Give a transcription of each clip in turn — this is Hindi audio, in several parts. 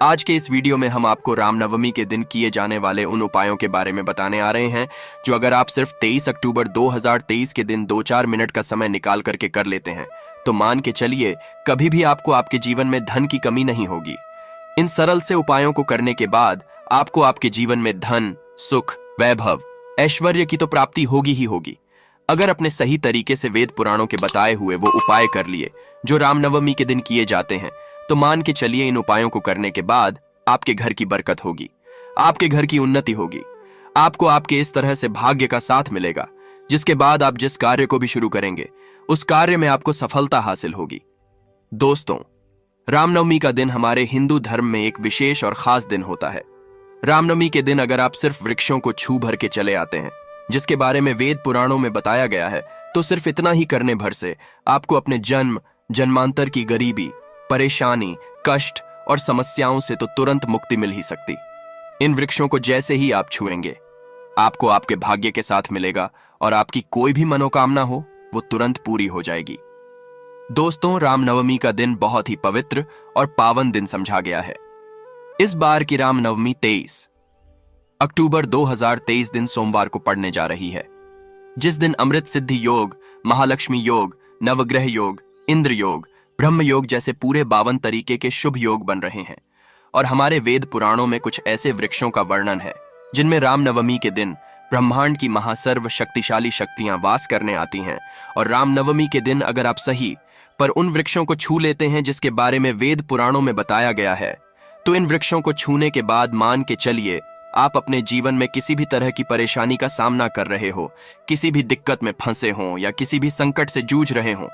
आज के इस वीडियो में हम आपको रामनवमी के दिन किए जाने वाले उन उपायों के बारे में बताने आ रहे हैं जो अगर आप सिर्फ 23 अक्टूबर 2023 के दिन 2-4 मिनट का समय निकाल करके कर लेते हैं तो मान के चलिए कभी भी आपको आपके जीवन में धन की कमी नहीं होगी। इन सरल से उपायों को करने के बाद आपको आपके जीवन में धन, सुख, वैभव, ऐश्वर्य की तो प्राप्ति होगी ही होगी। अगर अपने सही तरीके से वेद पुराणों के बताए हुए वो उपाय कर लिए जो रामनवमी के दिन किए जाते हैं तो मान के चलिए इन उपायों को करने के बाद आपके घर की बरकत होगी, आपके घर की उन्नति होगी, आपको आपके इस तरह से भाग्य का साथ मिलेगा जिसके बाद आप जिस कार्य को भी शुरू करेंगे उस कार्य में आपको सफलता हासिल होगी। दोस्तों, रामनवमी का दिन हमारे हिंदू धर्म में एक विशेष और खास दिन होता है। रामनवमी के दिन अगर आप सिर्फ वृक्षों को छू भर के चले आते हैं जिसके बारे में वेद पुराणों में बताया गया है तो सिर्फ इतना ही करने भर से आपको अपने जन्मांतर की गरीबी, परेशानी, कष्ट और समस्याओं से तो तुरंत मुक्ति मिल ही सकती। इन वृक्षों को जैसे ही आप छुएंगे आपको आपके भाग्य के साथ मिलेगा और आपकी कोई भी मनोकामना हो वो तुरंत पूरी हो जाएगी। दोस्तों, रामनवमी का दिन बहुत ही पवित्र और पावन दिन समझा गया है। इस बार की रामनवमी 23 अक्टूबर 2023 दिन सोमवार को पड़ने जा रही है, जिस दिन अमृत सिद्धि योग, महालक्ष्मी योग, नवग्रह योग, इंद्र योग, ब्रह्म योग जैसे पूरे 52 तरीके के शुभ योग बन रहे हैं। और हमारे वेद पुराणों में कुछ ऐसे वृक्षों का वर्णन है जिनमें रामनवमी के दिन ब्रह्मांड की महासर्व शक्तिशाली शक्तियां वास करने आती हैं। और रामनवमी के दिन अगर आप सही पर उन वृक्षों को छू लेते हैं जिसके बारे में वेद पुराणों में बताया गया है तो इन वृक्षों को छूने के बाद मान के चलिए आप अपने जीवन में किसी भी तरह की परेशानी का सामना कर रहे हो, किसी भी दिक्कत में फंसे हो या किसी भी संकट से जूझ रहे हो,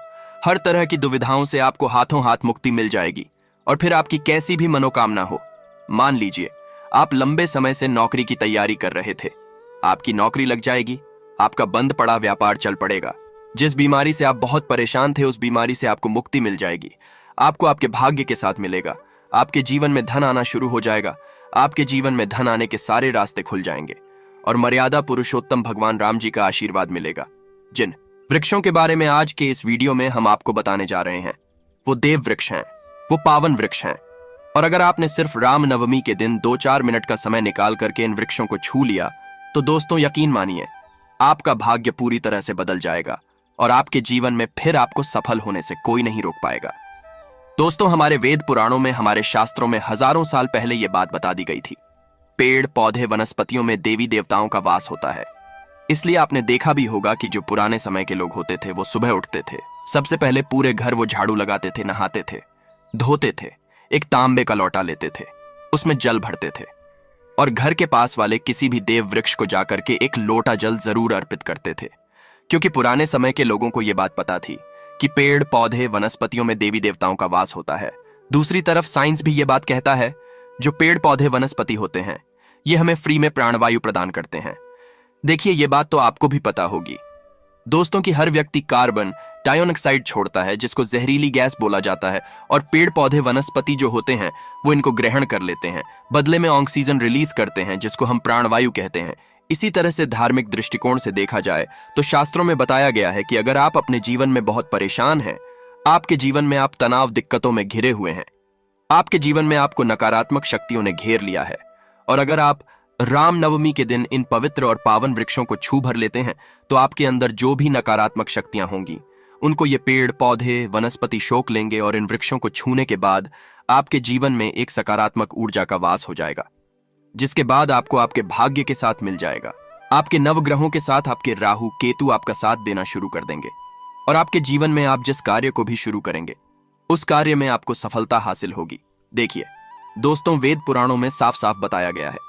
हर तरह की दुविधाओं से आपको हाथों हाथ मुक्ति मिल जाएगी। और फिर आपकी कैसी भी मनोकामना हो, मान लीजिए आप लंबे समय से नौकरी की तैयारी कर रहे थे, आपकी नौकरी लग जाएगी, आपका बंद पड़ा व्यापार चल पड़ेगा, जिस बीमारी से आप बहुत परेशान थे उस बीमारी से आपको मुक्ति मिल जाएगी, आपको आपके भाग्य के साथ मिलेगा, आपके जीवन में धन आना शुरू हो जाएगा, आपके जीवन में धन आने के सारे रास्ते खुल जाएंगे और मर्यादा पुरुषोत्तम भगवान राम जी का आशीर्वाद मिलेगा। जिन वृक्षों के बारे में आज के इस वीडियो में हम आपको बताने जा रहे हैं वो देव वृक्ष हैं, वो पावन वृक्ष हैं। और अगर आपने सिर्फ रामनवमी के दिन 2-4 मिनट का समय निकाल करके इन वृक्षों को छू लिया तो दोस्तों यकीन मानिए आपका भाग्य पूरी तरह से बदल जाएगा और आपके जीवन में फिर आपको सफल होने से कोई नहीं रोक पाएगा। दोस्तों, हमारे वेद पुराणों में, हमारे शास्त्रों में हजारों साल पहले यह बात बता दी गई थी। पेड़, पौधे, वनस्पतियों में देवी देवताओं का वास होता है। इसलिए आपने देखा भी होगा कि जो पुराने समय के लोग होते थे वो सुबह उठते थे, सबसे पहले पूरे घर वो झाड़ू लगाते थे, नहाते थे, धोते थे, एक तांबे का लोटा लेते थे, उसमें जल भरते थे और घर के पास वाले किसी भी देव वृक्ष को जाकर के एक लोटा जल जरूर अर्पित करते थे, क्योंकि पुराने समय के लोगों को यह बात पता थी कि पेड़, पौधे, वनस्पतियों में देवी देवताओं का वास होता है। दूसरी तरफ साइंस भी ये बात कहता है जो पेड़, पौधे, वनस्पति होते हैं ये हमें फ्री में प्राणवायु प्रदान करते हैं। देखिए, ये बात तो आपको भी पता होगी दोस्तों कि हर व्यक्ति कार्बन डाइऑक्साइड छोड़ता है जिसको जहरीली गैस बोला जाता है और पेड़, पौधे, वनस्पति जो होते हैं वो इनको ग्रहण कर लेते हैं, बदले में ऑक्सीजन रिलीज करते हैं जिसको हम प्राणवायु कहते हैं। इसी तरह से धार्मिक दृष्टिकोण से देखा जाए तो शास्त्रों में बताया गया है कि अगर आप अपने जीवन में बहुत परेशान हैं, आपके जीवन में आप तनाव, दिक्कतों में घिरे हुए हैं, आपके जीवन में आपको नकारात्मक शक्तियों ने घेर लिया है और अगर आप रामनवमी के दिन इन पवित्र और पावन वृक्षों को छू भर लेते हैं तो आपके अंदर जो भी नकारात्मक शक्तियां होंगी उनको ये पेड़, पौधे, वनस्पति शोक लेंगे और इन वृक्षों को छूने के बाद आपके जीवन में एक सकारात्मक ऊर्जा का वास हो जाएगा, जिसके बाद आपको आपके भाग्य के साथ मिल जाएगा। आपके नवग्रहों के साथ आपके राहु, केतु आपका साथ देना शुरू कर देंगे और आपके जीवन में आप जिस कार्य को भी शुरू करेंगे उस कार्य में आपको सफलता हासिल होगी। देखिए दोस्तों, वेद पुराणों में साफ साफ बताया गया है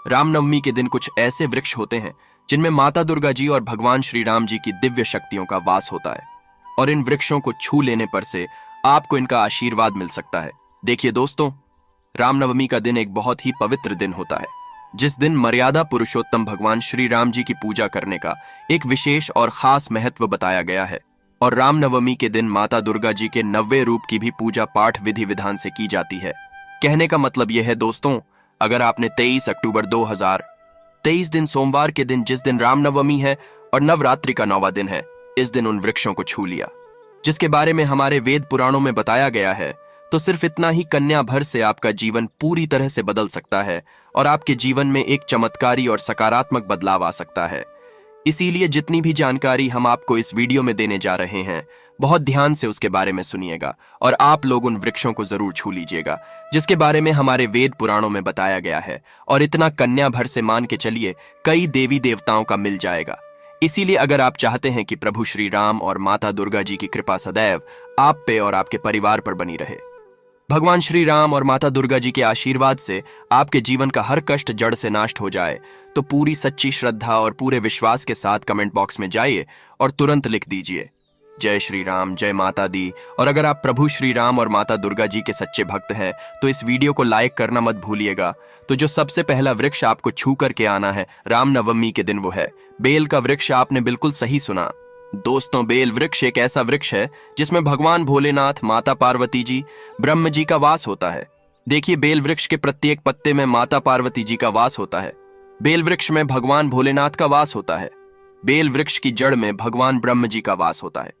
रामनवमी के दिन कुछ ऐसे वृक्ष होते हैं जिनमें माता दुर्गा जी और भगवान श्री राम जी की दिव्य शक्तियों का वास होता है और इन वृक्षों को छू लेने पर से आपको इनका आशीर्वाद मिल सकता है। देखिए दोस्तों, रामनवमी का दिन एक बहुत ही पवित्र दिन होता है जिस दिन मर्यादा पुरुषोत्तम भगवान श्री राम जी की पूजा करने का एक विशेष और खास महत्व बताया गया है। और रामनवमी के दिन माता दुर्गा जी के 90 रूप की भी पूजा पाठ विधि विधान से की जाती है। कहने का मतलब यह है दोस्तों, अगर आपने 23 अक्टूबर 2023 दिन सोमवार के दिन, जिस दिन रामनवमी है और नवरात्रि का 9वां दिन है, इस दिन उन वृक्षों को छू लिया जिसके बारे में हमारे वेद पुराणों में बताया गया है तो सिर्फ इतना ही कन्या भर से आपका जीवन पूरी तरह से बदल सकता है और आपके जीवन में एक चमत्कारी और सकारात्मक बदलाव आ सकता है। इसीलिए जितनी भी जानकारी हम आपको इस वीडियो में देने जा रहे हैं, बहुत ध्यान से उसके बारे में सुनिएगा और आप लोग उन वृक्षों को जरूर छू लीजिएगा जिसके बारे में हमारे वेद पुराणों में बताया गया है। और इतना कन्या भर से मान के चलिए कई देवी देवताओं का मिल जाएगा। इसीलिए अगर आप चाहते हैं कि प्रभु श्री राम और माता दुर्गा जी की कृपा सदैव आप पे और आपके परिवार पर बनी रहे, भगवान श्री राम और माता दुर्गा जी के आशीर्वाद से आपके जीवन का हर कष्ट जड़ से नष्ट हो जाए, तो पूरी सच्ची श्रद्धा और पूरे विश्वास के साथ कमेंट बॉक्स में जाइए और तुरंत लिख दीजिए जय श्री राम, जय माता दी। और अगर आप प्रभु श्री राम और माता दुर्गा जी के सच्चे भक्त हैं तो इस वीडियो को लाइक करना मत भूलिएगा। तो जो सबसे पहला वृक्ष आपको छू करके आना है रामनवमी के दिन, वो है बेल का वृक्ष। आपने बिल्कुल सही सुना दोस्तों, बेल वृक्ष एक ऐसा वृक्ष है जिसमें भगवान भोलेनाथ, माता पार्वती जी, ब्रह्म जी का वास होता है। देखिए, बेल वृक्ष के प्रत्येक पत्ते में माता पार्वती जी का वास होता है। बेल वृक्ष में भगवान भोलेनाथ का वास होता है। बेल वृक्ष की जड़ में भगवान ब्रह्म जी का वास होता है।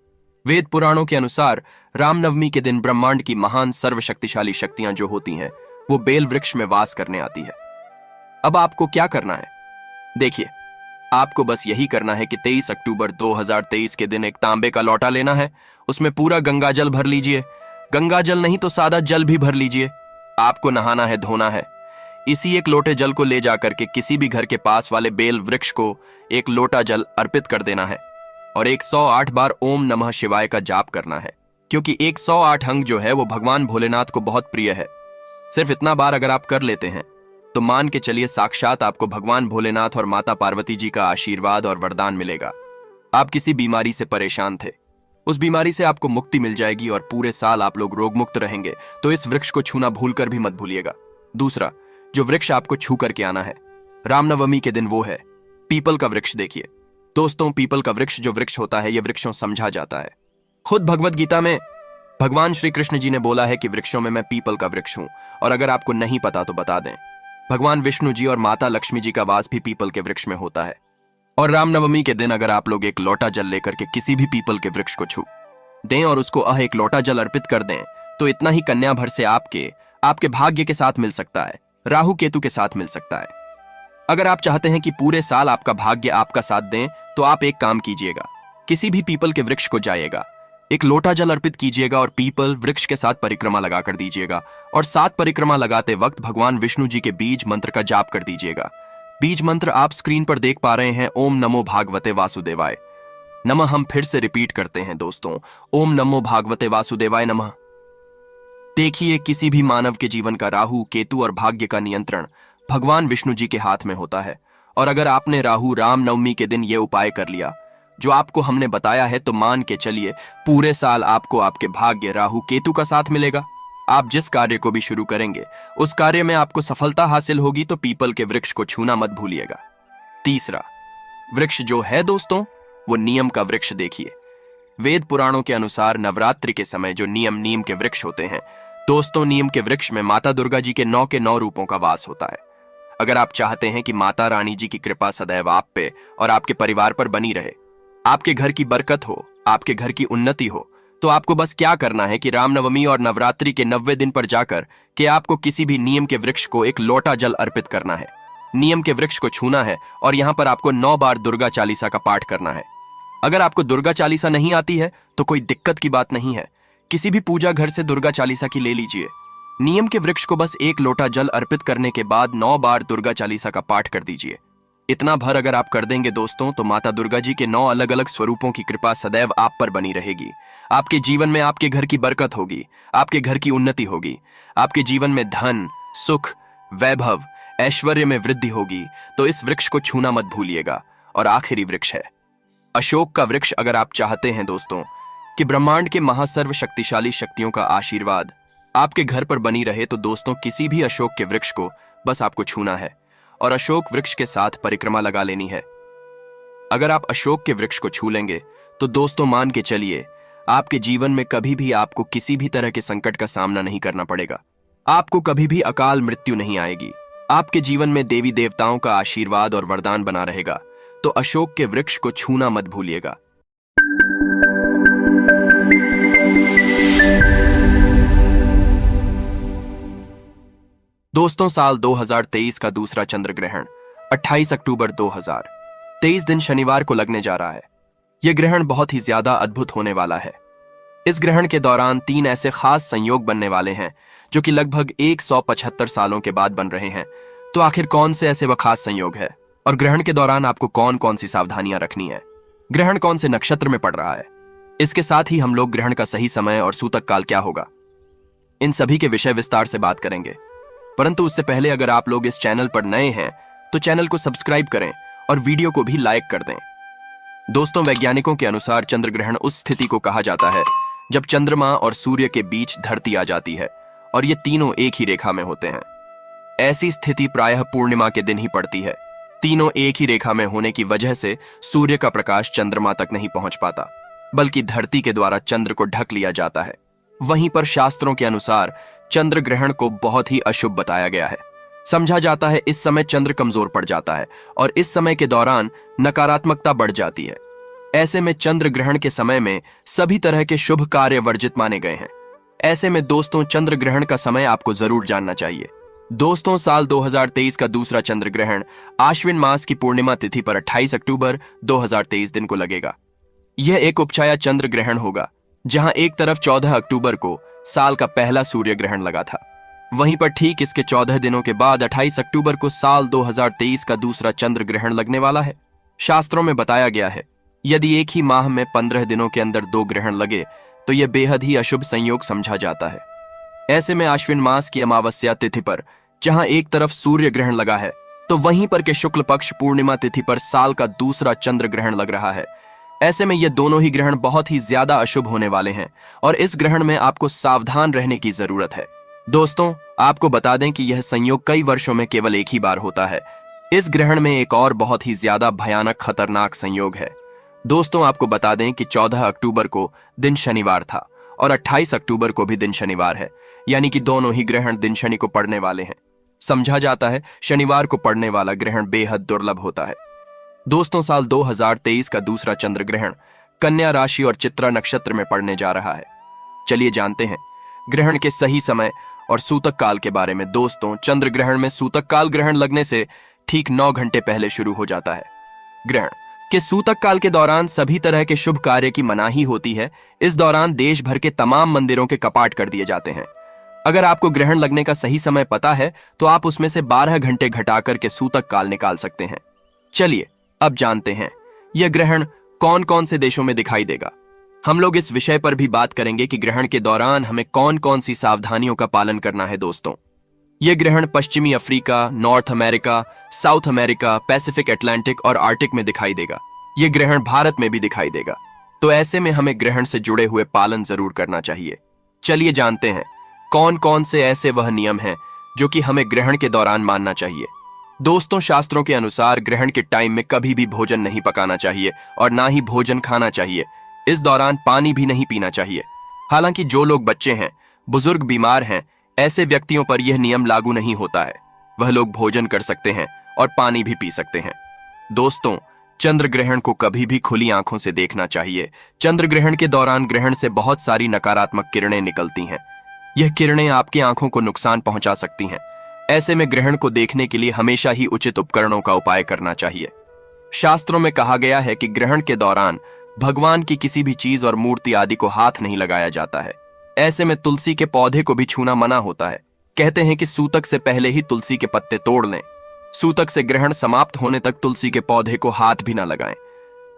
वेद पुराणों के अनुसार रामनवमी के दिन ब्रह्मांड की महान सर्वशक्तिशाली शक्तियां जो होती हैं वो बेल वृक्ष में वास करने आती है। अब आपको क्या करना है? देखिए, आपको बस यही करना है कि 23 अक्टूबर 2023 के दिन एक तांबे का लोटा लेना है। उसमें पूरा गंगा जल भर लीजिए। गंगा जल नहीं तो सादा जल भी भर लीजिए। आपको नहाना है, धोना है। इसी एक लोटे जल को ले जाकर के किसी भी घर के पास वाले बेल वृक्ष को एक लोटा जल अर्पित कर देना है और 108 बार ओम नमः शिवाय का जाप करना है, क्योंकि 108 अंग जो है वो भगवान भोलेनाथ को बहुत प्रिय है। सिर्फ इतना बार अगर आप कर लेते हैं तो मान के चलिए साक्षात आपको भगवान भोलेनाथ और माता पार्वती जी का आशीर्वाद और वरदान मिलेगा। आप किसी बीमारी से परेशान थे, उस बीमारी से आपको मुक्ति मिल जाएगी और पूरे साल आप लोग रोग मुक्त रहेंगे। तो इस वृक्ष को छूना भूलकर भी मत भूलिएगा। दूसरा जो वृक्ष आपको छू करके आना है रामनवमी के दिन, वो है पीपल का वृक्ष। देखिए दोस्तों, पीपल का वृक्ष जो वृक्ष होता है, यह वृक्षों समझा जाता है। खुद भगवत गीता में भगवान श्री कृष्ण जी ने बोला है कि वृक्षों में मैं पीपल का वृक्ष हूं। और अगर आपको नहीं पता तो बता दें, भगवान विष्णु जी और माता लक्ष्मी जी का वास भी पीपल के वृक्ष में होता है। और रामनवमी के दिन अगर आप लोग एक लोटा जल लेकर के किसी भी पीपल के वृक्ष को छू दें और उसको एक लोटा जल अर्पित कर दें, तो इतना ही कन्या भर से आपके भाग्य के साथ मिल सकता है, राहु केतु के साथ मिल सकता है। अगर आप चाहते हैं कि पूरे साल आपका भाग्य आपका साथ दें, तो आप एक काम कीजिएगा, किसी भी पीपल के वृक्ष को जाइएगा, एक लोटा जल अर्पित कीजिएगा और पीपल वृक्ष के साथ परिक्रमा लगा कर दीजिएगा। और 7 परिक्रमा लगाते वक्त भगवान विष्णु जी के बीज मंत्र का जाप कर दीजिएगा। बीज मंत्र आप स्क्रीन पर देख पा रहे हैं, ओम नमो भागवते वासुदेवाय नमः। हम फिर से रिपीट करते हैं दोस्तों, ओम नमो भागवते वासुदेवाय नमः। देखिए, किसी भी मानव के जीवन का राहु, केतु और भाग्य का नियंत्रण भगवान विष्णु जी के हाथ में होता है। और अगर आपने रामनवमी के दिन ये उपाय कर लिया जो आपको हमने बताया है, तो मान के चलिए पूरे साल आपको आपके भाग्य, राहु केतु का साथ मिलेगा। आप जिस कार्य को भी शुरू करेंगे उस कार्य में आपको सफलता हासिल होगी। तो पीपल के वृक्ष को छूना मत भूलिएगा। तीसरा वृक्ष जो है दोस्तों, वो नीम का वृक्ष। देखिए, वेद पुराणों के अनुसार नवरात्रि के समय जो नीम के वृक्ष होते हैं दोस्तों, नीम के वृक्ष में माता दुर्गा जी के 9 रूपों का वास होता है। अगर आप चाहते हैं कि माता रानी जी की कृपा सदैव आप पे और आपके परिवार पर बनी रहे, आपके घर की बरकत हो, आपके घर की उन्नति हो, तो आपको बस क्या करना है कि रामनवमी और नवरात्रि के 90 दिन पर जाकर कि आपको किसी भी नीम के वृक्ष को एक लोटा जल अर्पित करना है, नीम के वृक्ष को छूना है और यहाँ पर आपको 9 बार दुर्गा चालीसा का पाठ करना है। अगर आपको दुर्गा चालीसा नहीं आती है तो कोई दिक्कत की बात नहीं है, किसी भी पूजा घर से दुर्गा चालीसा की ले लीजिए। नीम के वृक्ष को बस एक लोटा जल अर्पित करने के बाद 9 बार दुर्गा चालीसा का पाठ कर दीजिए। इतना भर अगर आप कर देंगे दोस्तों, तो माता दुर्गा जी के 9 अलग अलग स्वरूपों की कृपा सदैव आप पर बनी रहेगी। आपके जीवन में आपके घर की बरकत होगी, आपके घर की उन्नति होगी, आपके जीवन में धन, सुख, वैभव, ऐश्वर्य में वृद्धि होगी। तो इस वृक्ष को छूना मत भूलिएगा। और आखिरी वृक्ष है अशोक का वृक्ष। अगर आप चाहते हैं दोस्तों कि ब्रह्मांड के महासर्व शक्तिशाली शक्तियों का आशीर्वाद आपके घर पर बनी रहे, तो दोस्तों किसी भी अशोक के वृक्ष को बस आपको छूना है और अशोक वृक्ष के साथ परिक्रमा लगा लेनी है। अगर आप अशोक के वृक्ष को छू लेंगे तो दोस्तों मान के चलिए आपके जीवन में कभी भी आपको किसी भी तरह के संकट का सामना नहीं करना पड़ेगा। आपको कभी भी अकाल मृत्यु नहीं आएगी। आपके जीवन में देवी देवताओं का आशीर्वाद और वरदान बना रहेगा। तो अशोक के वृक्ष को छूना मत भूलिएगा। दोस्तों, साल 2023 का दूसरा चंद्र ग्रहण 28 अक्टूबर 2023 दिन शनिवार को लगने जा रहा है। यह ग्रहण बहुत ही ज्यादा अद्भुत होने वाला है। इस ग्रहण के दौरान 3 ऐसे खास संयोग बनने वाले हैं जो कि लगभग 175 सालों के बाद बन रहे हैं। तो आखिर कौन से ऐसे वह खास संयोग है और ग्रहण के दौरान आपको कौन कौन सी सावधानियां रखनी है? ग्रहण कौन से नक्षत्र में पड़ रहा है? इसके साथ ही हम लोग ग्रहण का सही समय और सूतक काल क्या होगा, इन सभी के विषय विस्तार से बात करेंगे। परंतु उससे पहले अगर आप लोग इस चैनल पर नए हैं तो चैनल को सब्सक्राइब करें और वीडियो को भी लाइक कर दें। दोस्तों, वैज्ञानिकों के अनुसार चंद्र ग्रहण उस स्थिति को कहा जाता है जब चंद्रमा और सूर्य के बीच धरती आ जाती है और ये तीनों एक ही रेखा में होते हैं। ऐसी स्थिति प्रायः पूर्णिमा के दिन ही पड़ती है। तीनों एक ही रेखा में होने की वजह से सूर्य का प्रकाश चंद्रमा तक नहीं पहुंच पाता, बल्कि धरती के द्वारा चंद्र को ढक लिया जाता है। वहीं पर शास्त्रों के अनुसार चंद्र ग्रहण को बहुत ही अशुभ बताया गया है। समझा जाता है इस समय चंद्र कमजोर पड़ जाता है और इस समय के दौरान नकारात्मकता बढ़ जाती है। ऐसे में चंद्र ग्रहण के समय में सभी तरह के शुभ कार्य वर्जित माने गए हैं। ऐसे में दोस्तों, चंद्र ग्रहण का समय आपको जरूर जानना चाहिए। दोस्तों, साल 2023 का दूसरा चंद्र ग्रहण आश्विन मास की पूर्णिमा तिथि पर 28 अक्टूबर 2023 दिन को लगेगा। यह एक उपछाया चंद्र ग्रहण होगा, जहां एक तरफ 14 अक्टूबर को साल का पहला सूर्य ग्रहण लगा था। वहीं पर ठीक इसके 14 दिनों के बाद 28 अक्टूबर को साल 2023 का दूसरा चंद्र ग्रहण लगने वाला है। शास्त्रों में बताया गया है, यदि एक ही माह में 15 दिनों के अंदर 2 ग्रहण लगे तो यह बेहद ही अशुभ संयोग समझा जाता है। ऐसे में आश्विन मास की अमावस्या तिथि पर जहां एक तरफ सूर्य ग्रहण लगा है, तो वहीं पर के शुक्ल पक्ष पूर्णिमा तिथि पर साल का दूसरा चंद्र ग्रहण लग रहा है। ऐसे में ये दोनों ही ग्रहण बहुत ही ज्यादा अशुभ होने वाले हैं और इस ग्रहण में आपको सावधान रहने की जरूरत है। दोस्तों, आपको बता दें कि यह संयोग कई वर्षों में केवल एक ही बार होता है। इस ग्रहण में एक और बहुत ही ज्यादा भयानक खतरनाक संयोग है। दोस्तों, आपको बता दें कि 14 अक्टूबर को दिन शनिवार था और 28 अक्टूबर को भी दिन शनिवार है, यानी कि दोनों ही ग्रहण दिन शनि को पड़ने वाले हैं। समझा जाता है शनिवार को पड़ने वाला ग्रहण बेहद दुर्लभ होता है। दोस्तों, साल 2023 का दूसरा चंद्र ग्रहण कन्या राशि और चित्रा नक्षत्र में पड़ने जा रहा है। चलिए जानते हैं ग्रहण के सही समय और सूतक काल के बारे में। दोस्तों, चंद्र ग्रहण में सूतक काल ग्रहण लगने से ठीक 9 घंटे पहले शुरू हो जाता है। ग्रहण के सूतक काल के दौरान सभी तरह के शुभ कार्य की मनाही होती है। इस दौरान देश भर के तमाम मंदिरों के कपाट कर दिए जाते हैं। अगर आपको ग्रहण लगने का सही समय पता है तो आप उसमें से 12 घंटे घटाकर के सूतक काल निकाल सकते हैं। चलिए अब जानते हैं यह ग्रहण कौन कौन से देशों में दिखाई देगा। हम लोग इस विषय पर भी बात करेंगे कि ग्रहण के दौरान हमें कौन कौन सी सावधानियों का पालन करना है। दोस्तों, यह ग्रहण पश्चिमी Africa, north America, south America, Pacific, Atlantic और आर्टिक में दिखाई देगा। यह ग्रहण भारत में भी दिखाई देगा। तो ऐसे में हमें ग्रहण से जुड़े हुए पालन जरूर करना चाहिए। चलिए जानते हैं कौन कौन से ऐसे वह नियम हैं जो कि हमें ग्रहण के दौरान मानना चाहिए। दोस्तों, शास्त्रों के अनुसार ग्रहण के टाइम में कभी भी भोजन नहीं पकाना चाहिए और ना ही भोजन खाना चाहिए। इस दौरान पानी भी नहीं पीना चाहिए। हालांकि जो लोग बच्चे हैं, बुजुर्ग, बीमार हैं, ऐसे व्यक्तियों पर यह नियम लागू नहीं होता है। वह लोग भोजन कर सकते हैं और पानी भी पी सकते हैं। दोस्तों, चंद्र ग्रहण को कभी भी खुली आंखों से देखना चाहिए। चंद्र ग्रहण के दौरान ग्रहण से बहुत सारी नकारात्मक किरणें निकलती हैं। यह किरणें आपकी आंखों को नुकसान पहुंचा सकती हैं। ऐसे में ग्रहण को देखने के लिए हमेशा ही उचित उपकरणों का उपाय करना चाहिए। शास्त्रों में कहा गया है कि ग्रहण के दौरान भगवान की किसी भी चीज और मूर्ति आदि को हाथ नहीं लगाया जाता है। ऐसे में तुलसी के पौधे को भी छूना मना होता है। कहते हैं कि सूतक से पहले ही तुलसी के पत्ते तोड़ लें। सूतक से ग्रहण समाप्त होने तक तुलसी के पौधे को हाथ भी न लगाएं।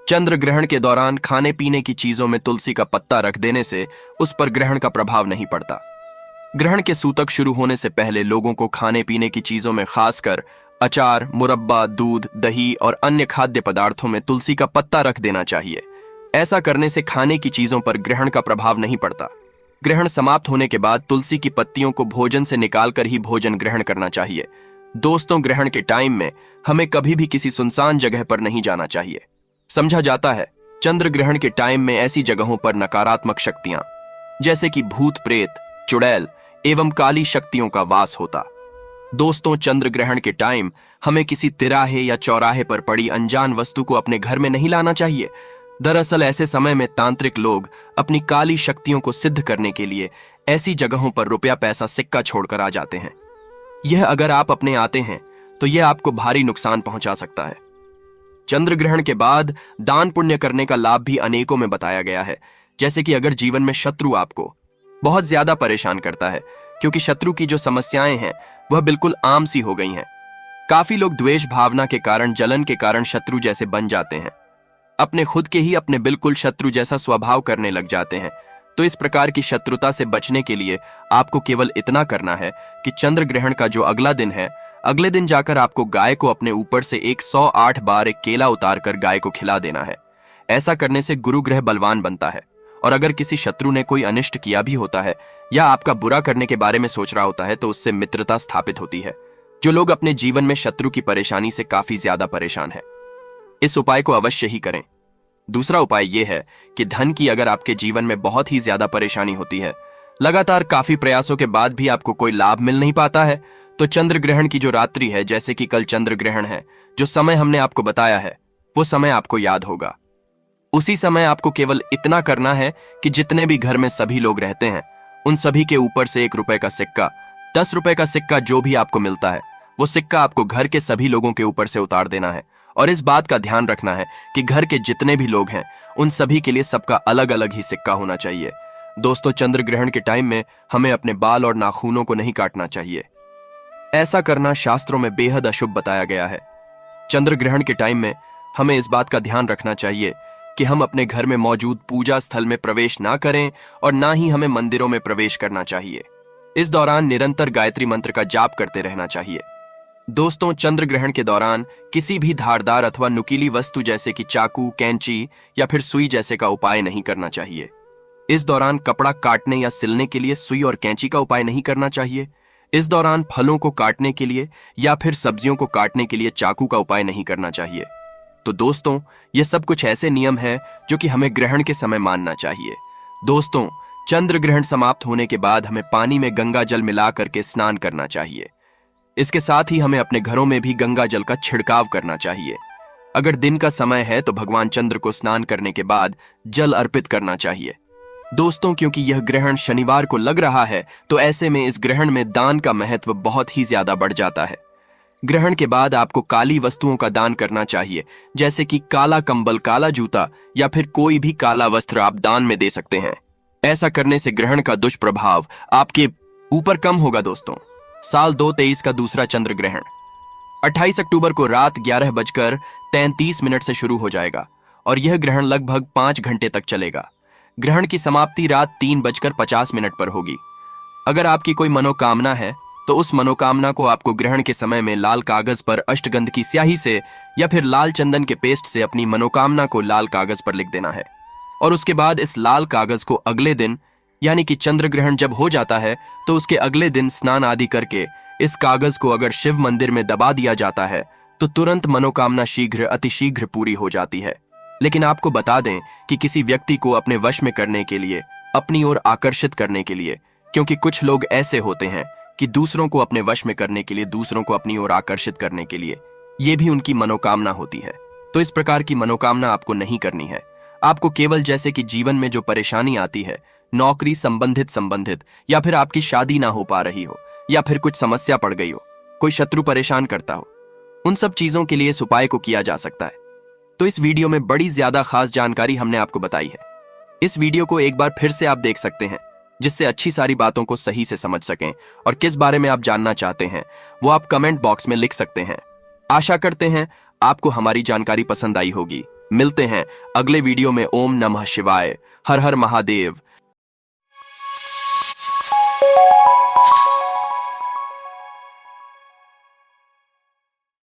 चंद्र ग्रहण के दौरान खाने पीने की चीजों में तुलसी का पत्ता रख देने से उस पर ग्रहण का प्रभाव नहीं पड़ता। ग्रहण के सूतक शुरू होने से पहले लोगों को खाने पीने की चीजों में खासकर अचार, मुरब्बा, दूध, दही और अन्य खाद्य पदार्थों में तुलसी का पत्ता रख देना चाहिए। ऐसा करने से खाने की चीजों पर ग्रहण का प्रभाव नहीं पड़ता। ग्रहण समाप्त होने के बाद तुलसी की पत्तियों को भोजन से निकालकर ही भोजन ग्रहण करना चाहिए। दोस्तों, ग्रहण के टाइम में हमें कभी भी किसी सुनसान जगह पर नहीं जाना चाहिए। समझा जाता है चंद्र ग्रहण के टाइम में ऐसी जगहों पर नकारात्मक शक्तियां जैसे कि भूत, प्रेत, चुड़ैल एवं काली शक्तियों का वास होता। दोस्तों, चंद्र ग्रहण के टाइम हमें किसी तिराहे या चौराहे पर पड़ी अनजान वस्तु को अपने घर में नहीं लाना चाहिए। दरअसल ऐसे समय में तांत्रिक लोग अपनी काली शक्तियों को सिद्ध करने के लिए ऐसी जगहों पर रुपया, पैसा, सिक्का छोड़कर आ जाते हैं। यह अगर आप अपने आते हैं तो यह आपको भारी नुकसान पहुंचा सकता है। चंद्र ग्रहण के बाद दान पुण्य करने का लाभ भी अनेकों में बताया गया है। जैसे कि अगर जीवन में शत्रु आपको बहुत ज्यादा परेशान करता है, क्योंकि शत्रु की जो समस्याएं हैं वह बिल्कुल आम सी हो गई हैं। काफी लोग द्वेष भावना के कारण, जलन के कारण शत्रु जैसे बन जाते हैं, अपने खुद के ही अपने बिल्कुल शत्रु जैसा स्वभाव करने लग जाते हैं। तो इस प्रकार की शत्रुता से बचने के लिए आपको केवल इतना करना है कि चंद्र ग्रहण का जो अगला दिन है, अगले दिन जाकर आपको गाय को अपने ऊपर से 108 बार एक केला उतारकर गाय को खिला देना है। ऐसा करने से गुरु ग्रह बलवान बनता है, और अगर किसी शत्रु ने कोई अनिष्ट किया भी होता है या आपका बुरा करने के बारे में सोच रहा होता है तो उससे मित्रता स्थापित होती है। जो लोग अपने जीवन में शत्रु की परेशानी से काफी ज्यादा परेशान है, इस उपाय को अवश्य ही करें। दूसरा उपाय यह है कि धन की अगर आपके जीवन में बहुत ही ज्यादा परेशानी होती है, लगातार काफी प्रयासों के बाद भी आपको कोई लाभ मिल नहीं पाता है, तो चंद्र ग्रहण की जो रात्रि है, जैसे कि कल चंद्र ग्रहण है, जो समय हमने आपको बताया है वो समय आपको याद होगा। उसी समय आपको केवल इतना करना है कि जितने भी घर में सभी लोग रहते हैं उन सभी के ऊपर से 1 रुपए का सिक्का, 10 रुपए का सिक्का, जो भी आपको मिलता है वो सिक्का आपको घर के सभी लोगों के ऊपर से उतार देना है। और इस बात का ध्यान रखना है कि घर के जितने भी लोग हैं उन सभी के लिए सबका अलग अलग ही सिक्का होना चाहिए। दोस्तों, चंद्र ग्रहण के टाइम में हमें अपने बाल और नाखूनों को नहीं काटना चाहिए। ऐसा करना शास्त्रों में बेहद अशुभ बताया गया है। चंद्र ग्रहण के टाइम में हमें इस बात का ध्यान रखना चाहिए कि हम अपने घर में मौजूद पूजा स्थल में प्रवेश ना करें और ना ही हमें मंदिरों में प्रवेश करना चाहिए। इस दौरान निरंतर गायत्री मंत्र का जाप करते रहना चाहिए। दोस्तों, चंद्र ग्रहण के दौरान किसी भी धारदार अथवा नुकीली वस्तु जैसे कि चाकू, कैंची या फिर सुई जैसे का उपाय नहीं करना चाहिए। इस दौरान कपड़ा काटने या सिलने के लिए सुई और कैंची का उपाय नहीं करना चाहिए। इस दौरान फलों को काटने के लिए या फिर सब्जियों को काटने के लिए चाकू का उपाय नहीं करना चाहिए। तो दोस्तों, ये सब कुछ ऐसे नियम हैं जो कि हमें ग्रहण के समय मानना चाहिए। दोस्तों, चंद्र ग्रहण समाप्त होने के बाद हमें पानी में गंगा जल मिला करके स्नान करना चाहिए। इसके साथ ही हमें अपने घरों में भी गंगा जल का छिड़काव करना चाहिए। अगर दिन का समय है तो भगवान चंद्र को स्नान करने के बाद जल अर्पित करना चाहिए। दोस्तों, क्योंकि यह ग्रहण शनिवार को लग रहा है तो ऐसे में इस ग्रहण में दान का महत्व बहुत ही ज्यादा बढ़ जाता है। ग्रहण के बाद आपको काली वस्तुओं का दान करना चाहिए, जैसे कि काला कंबल, काला जूता या फिर कोई भी काला वस्त्र आप दान में दे सकते हैं। ऐसा करने से ग्रहण का दुष्प्रभाव आपके ऊपर कम होगा। दोस्तों, साल 2023 का दूसरा चंद्र ग्रहण 28 अक्टूबर को रात 11:33 से शुरू हो जाएगा और यह ग्रहण लगभग 5 घंटे तक चलेगा। ग्रहण की समाप्ति रात 3:50 पर होगी। अगर आपकी कोई मनोकामना है तो उस मनोकामना को आपको ग्रहण के समय में लाल कागज पर अष्टगंध की स्याही से या फिर लाल चंदन के पेस्ट से अपनी मनोकामना को लाल कागज पर लिख देना है। और उसके बाद इस लाल कागज को अगले दिन, यानी कि चंद्र ग्रहण जब हो जाता है तो उसके अगले दिन स्नान आदि करके इस कागज को अगर शिव मंदिर में दबा दिया जाता है तो तुरंत मनोकामना शीघ्र, अतिशीघ्र पूरी हो जाती है। लेकिन आपको बता दें कि किसी व्यक्ति को अपने वश में करने के लिए, अपनी ओर आकर्षित करने के लिए, क्योंकि कुछ लोग ऐसे होते हैं कि दूसरों को अपने वश में करने के लिए, दूसरों को अपनी ओर आकर्षित करने के लिए, ये भी उनकी मनोकामना होती है। तो इस प्रकार की मनोकामना आपको नहीं करनी है। आपको केवल जैसे कि जीवन में जो परेशानी आती है, नौकरी संबंधित या फिर आपकी शादी ना हो पा रही हो या फिर कुछ समस्या पड़ गई हो, कोई शत्रु परेशान करता हो, उन सब चीजों के लिए इस उपाय को किया जा सकता है। तो इस वीडियो में बड़ी ज्यादा खास जानकारी हमने आपको बताई है। इस वीडियो को एक बार फिर से आप देख सकते हैं, जिससे अच्छी सारी बातों को सही से समझ सकें, और किस बारे में आप जानना चाहते हैं वो आप कमेंट बॉक्स में लिख सकते हैं। आशा करते हैं आपको हमारी जानकारी पसंद आई होगी। मिलते हैं अगले वीडियो में। ओम नमः शिवाय, हर हर महादेव।